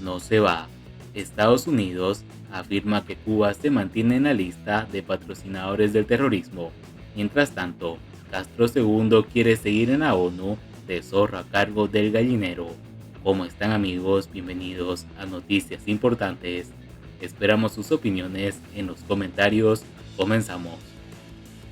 no se va. Estados Unidos afirma que Cuba se mantiene en la lista de patrocinadores del terrorismo. Mientras tanto, Castro II quiere seguir en la ONU de zorro a cargo del gallinero. ¿Cómo están, amigos? Bienvenidos a Noticias Importantes. Esperamos sus opiniones en los comentarios. Comenzamos.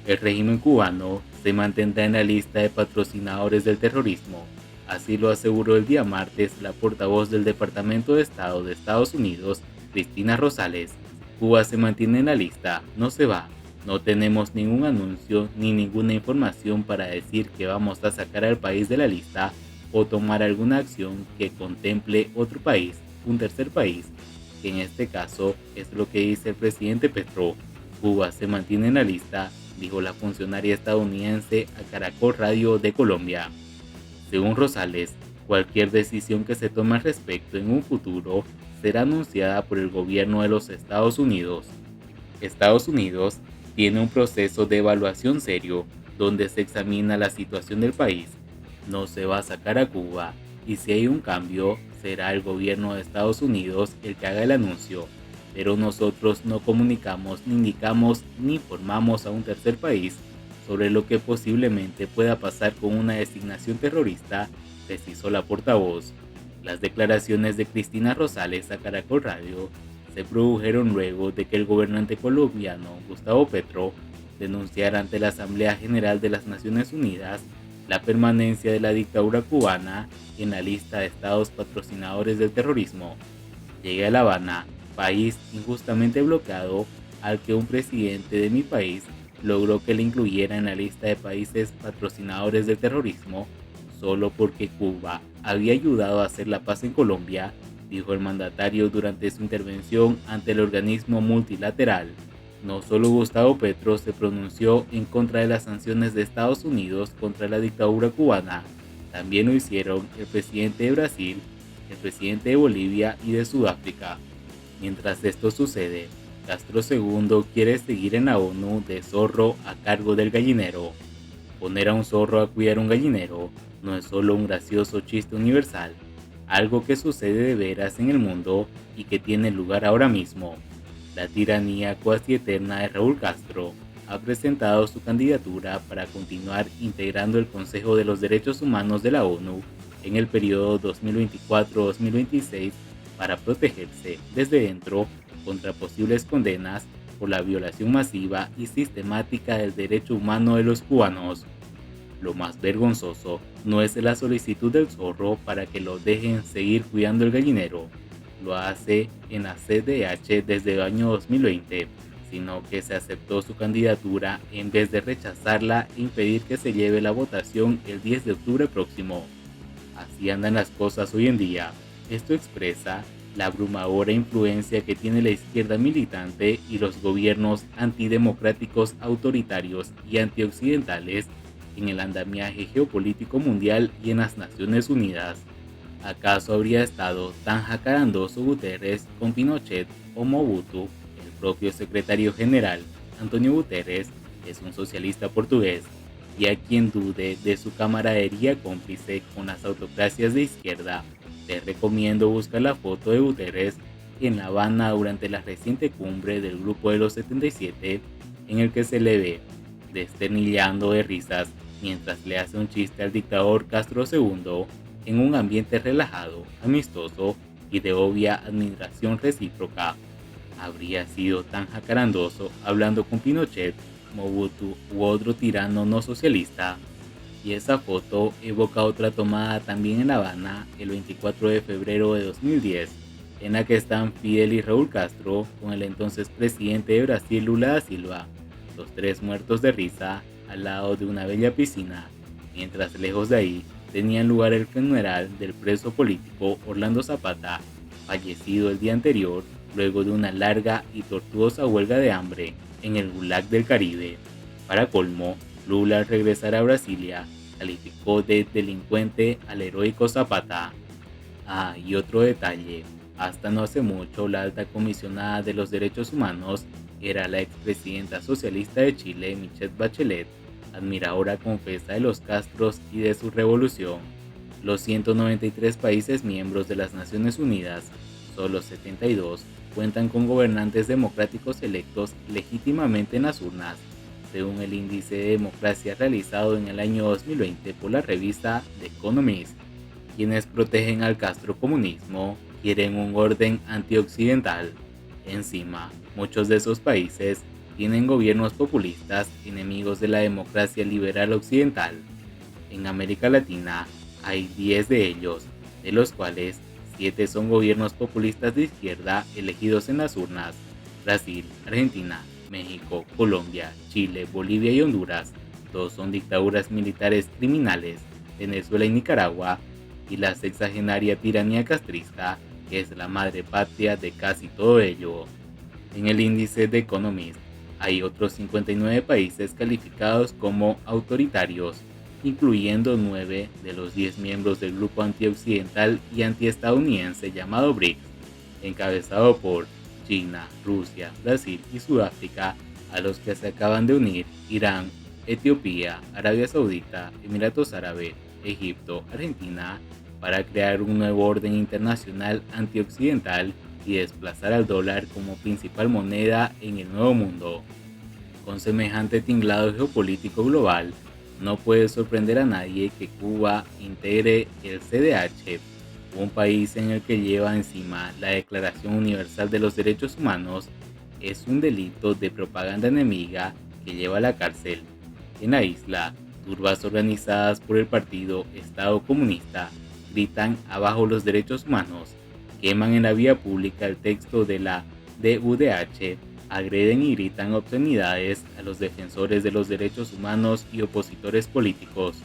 El régimen cubano se mantendrá en la lista de patrocinadores del terrorismo. Así lo aseguró el día martes la portavoz del Departamento de Estado de Estados Unidos, Cristina Rosales. Cuba se mantiene en la lista, no se va. No tenemos ningún anuncio ni ninguna información para decir que vamos a sacar al país de la lista o tomar alguna acción que contemple otro país, un tercer país, que en este caso es lo que dice el presidente Petro. Cuba se mantiene en la lista, dijo la funcionaria estadounidense a Caracol Radio de Colombia. Según Rosales, cualquier decisión que se tome al respecto en un futuro será anunciada por el gobierno de los Estados Unidos. Estados Unidos tiene un proceso de evaluación serio donde se examina la situación del país. No se va a sacar a Cuba y si hay un cambio será el gobierno de Estados Unidos el que haga el anuncio, pero nosotros no comunicamos, ni indicamos, ni informamos a un tercer país sobre lo que posiblemente pueda pasar con una designación terrorista, precisó la portavoz. Las declaraciones de Cristina Rosales a Caracol Radio se produjeron luego de que el gobernante colombiano Gustavo Petro denunciara ante la Asamblea General de las Naciones Unidas la permanencia de la dictadura cubana en la lista de estados patrocinadores del terrorismo. Llegué a La Habana, país injustamente bloqueado, al que un presidente de mi país logró que le incluyera en la lista de países patrocinadores del terrorismo solo porque Cuba había ayudado a hacer la paz en Colombia, dijo el mandatario durante su intervención ante el organismo multilateral. No solo Gustavo Petro se pronunció en contra de las sanciones de Estados Unidos contra la dictadura cubana, también lo hicieron el presidente de Brasil, el presidente de Bolivia y de Sudáfrica. Mientras esto sucede, Castro II quiere seguir en la ONU de zorro a cargo del gallinero. Poner a un zorro a cuidar un gallinero no es solo un gracioso chiste universal, algo que sucede de veras en el mundo y que tiene lugar ahora mismo. La tiranía cuasi eterna de Raúl Castro ha presentado su candidatura para continuar integrando el Consejo de los Derechos Humanos de la ONU en el periodo 2024-2026 para protegerse desde dentro contra posibles condenas por la violación masiva y sistemática del derecho humano de los cubanos. Lo más vergonzoso no es la solicitud del zorro para que lo dejen seguir cuidando el gallinero, lo hace en la CDH desde el año 2020, sino que se aceptó su candidatura en vez de rechazarla e impedir que se lleve la votación el 10 de octubre próximo. Así andan las cosas hoy en día. Esto expresa la abrumadora influencia que tiene la izquierda militante y los gobiernos antidemocráticos autoritarios y antioccidentales en el andamiaje geopolítico mundial y en las Naciones Unidas. ¿Acaso habría estado tan jacarandoso Guterres con Pinochet o Mobutu? El propio secretario general, Antonio Guterres, es un socialista portugués, y a quien dude de su camaradería cómplice con las autocracias de izquierda, te recomiendo buscar la foto de Guterres en La Habana durante la reciente cumbre del Grupo de los 77, en el que se le ve desternillando de risas mientras le hace un chiste al dictador Castro II en un ambiente relajado, amistoso y de obvia admiración recíproca. Habría sido tan jacarandoso hablando con Pinochet, Mobutu u otro tirano no socialista. Y esa foto evoca otra tomada también en La Habana el 24 de febrero de 2010, en la que están Fidel y Raúl Castro con el entonces presidente de Brasil Lula da Silva, los tres muertos de risa al lado de una bella piscina, mientras lejos de ahí tenían lugar el funeral del preso político Orlando Zapata, fallecido el día anterior luego de una larga y tortuosa huelga de hambre en el Gulag del Caribe. Para colmo, Lula al regresar a Brasilia calificó de delincuente al heroico Zapata. Ah, y otro detalle, hasta no hace mucho la alta comisionada de los derechos humanos era la expresidenta socialista de Chile, Michelle Bachelet, admiradora confesa de los Castros y de su revolución. Los 193 países miembros de las Naciones Unidas solo 72 cuentan con gobernantes democráticos electos legítimamente en las urnas, según el índice de democracia realizado en el año 2020 por la revista The Economist. Quienes protegen al castrocomunismo quieren un orden antioccidental. Encima, muchos de esos países tienen gobiernos populistas enemigos de la democracia liberal occidental. En América Latina hay 10 de ellos, de los cuales 7 son gobiernos populistas de izquierda elegidos en las urnas: Brasil, Argentina, México, Colombia, Chile, Bolivia y Honduras. 2 son dictaduras militares criminales: Venezuela y Nicaragua, y la sexagenaria tiranía castrista, que es la madre patria de casi todo ello. En el índice de Economist hay otros 59 países calificados como autoritarios, incluyendo 9 de los 10 miembros del grupo antioccidental y antiestadounidense llamado BRICS, encabezado por China, Rusia, Brasil y Sudáfrica, a los que se acaban de unir Irán, Etiopía, Arabia Saudita, Emiratos Árabes, Egipto, Argentina, para crear un nuevo orden internacional antioccidental y desplazar al dólar como principal moneda en el nuevo mundo. Con semejante tinglado geopolítico global, no puede sorprender a nadie que Cuba integre el CDH, un país en el que lleva encima la Declaración Universal de los Derechos Humanos. Es un delito de propaganda enemiga que lleva a la cárcel. En la isla, turbas organizadas por el partido Estado Comunista gritan abajo los derechos humanos, queman en la vía pública el texto de la DUDH, agreden y gritan obscenidades a los defensores de los derechos humanos y opositores políticos.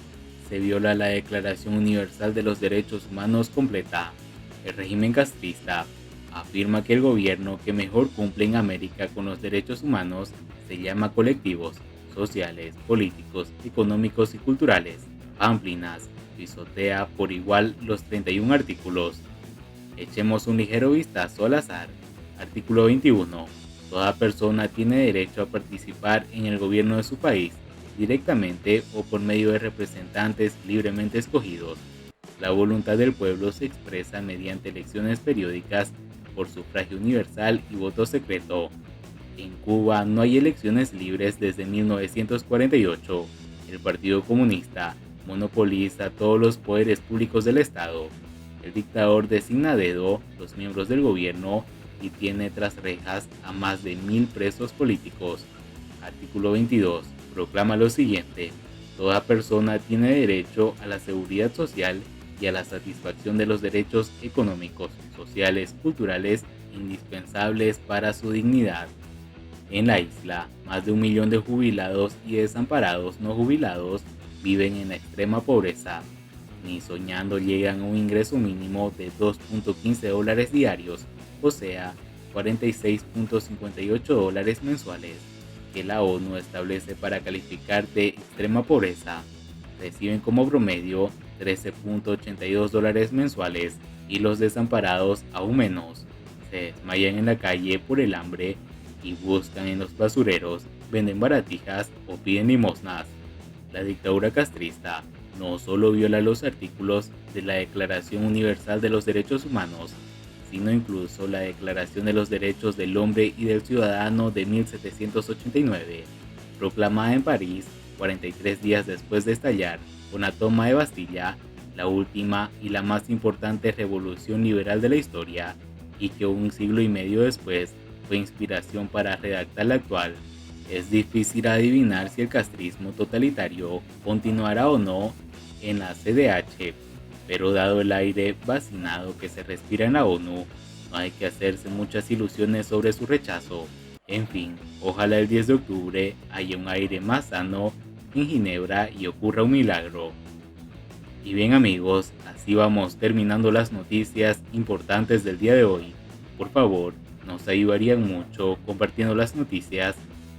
Se viola la Declaración Universal de los Derechos Humanos completa. El régimen castrista afirma que el gobierno que mejor cumple en América con los derechos humanos se llama colectivos sociales, políticos, económicos y culturales. Pamplinas pisotea por igual los 31 artículos. Echemos un ligero vistazo al azar. Artículo 21. Toda persona tiene derecho a participar en el gobierno de su país, directamente o por medio de representantes libremente escogidos. La voluntad del pueblo se expresa mediante elecciones periódicas por sufragio universal y voto secreto. En Cuba no hay elecciones libres desde 1948. El Partido Comunista monopoliza todos los poderes públicos del Estado. El dictador designa a dedo los miembros del gobierno y tiene tras rejas a más de 1000 presos políticos. Artículo 22. Proclama lo siguiente: toda persona tiene derecho a la seguridad social y a la satisfacción de los derechos económicos, sociales, culturales indispensables para su dignidad. En la isla, más de 1 millón de jubilados y desamparados no jubilados viven en la extrema pobreza. Ni soñando llegan a un ingreso mínimo de $2.15 diarios, o sea, $46.58 mensuales, que la ONU establece para calificar de extrema pobreza. Reciben como promedio $13.82 mensuales, y los desamparados aún menos. Se desmayan en la calle por el hambre y buscan en los basureros, venden baratijas o piden limosnas. La dictadura castrista no solo viola los artículos de la Declaración Universal de los Derechos Humanos, sino incluso la Declaración de los Derechos del Hombre y del Ciudadano de 1789, proclamada en París 43 días después de estallar con la toma de Bastilla, la última y la más importante revolución liberal de la historia, y que un siglo y medio después fue inspiración para redactar la actual. Es difícil adivinar si el castrismo totalitario continuará o no en la CDH, pero dado el aire vacinado que se respira en la ONU, no hay que hacerse muchas ilusiones sobre su rechazo. En fin, ojalá el 10 de octubre haya un aire más sano en Ginebra y ocurra un milagro. Y bien amigos, así vamos terminando las noticias importantes del día de hoy. Por favor, nos ayudarían mucho compartiendo las noticias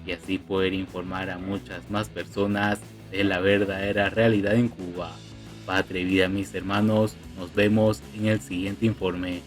y así poder informar a muchas más personas de la verdadera realidad en Cuba. Patria y vida mis hermanos, nos vemos en el siguiente informe.